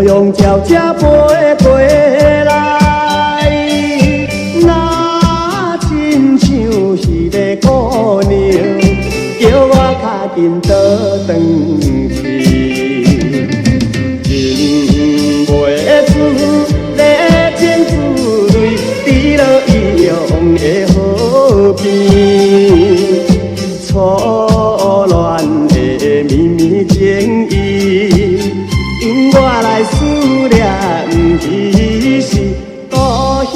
阳悄悄飞过来，那亲像是个姑娘，叫我较紧倒转去。忍袂住热情滋泪，滴落伊用的好边，错乱的绵绵情意，因我来思念，伊是故乡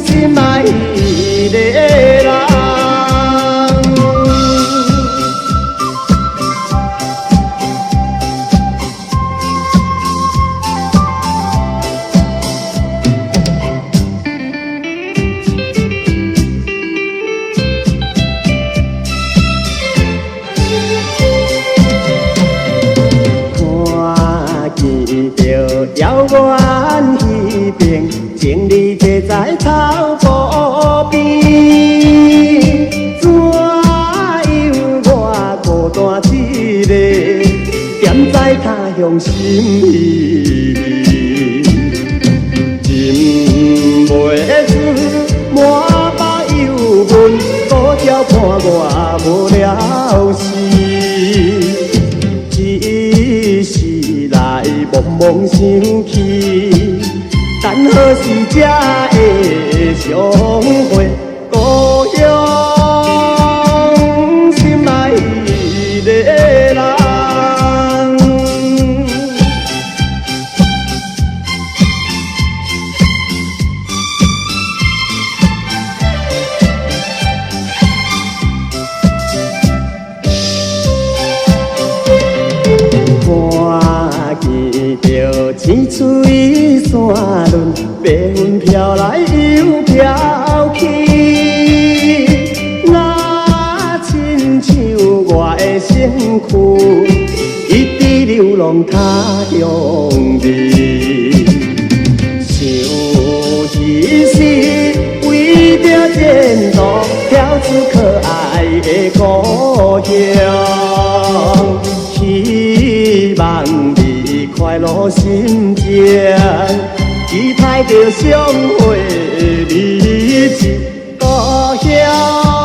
心爱的人。遥远那边，情侣坐在草坡边，怎样我孤单一个，踮在他乡心意，忍袂住满腹忧闷，孤条伴我无了时。茫茫想起，等何时才会相会？故乡心爱的人。着青翠山峦，白云飘来又飘去，那亲像我的身躯，一直流浪他乡味。想一时为着前途，跳出可爱的故乡，希望快乐心情，期待着相会日子，故乡。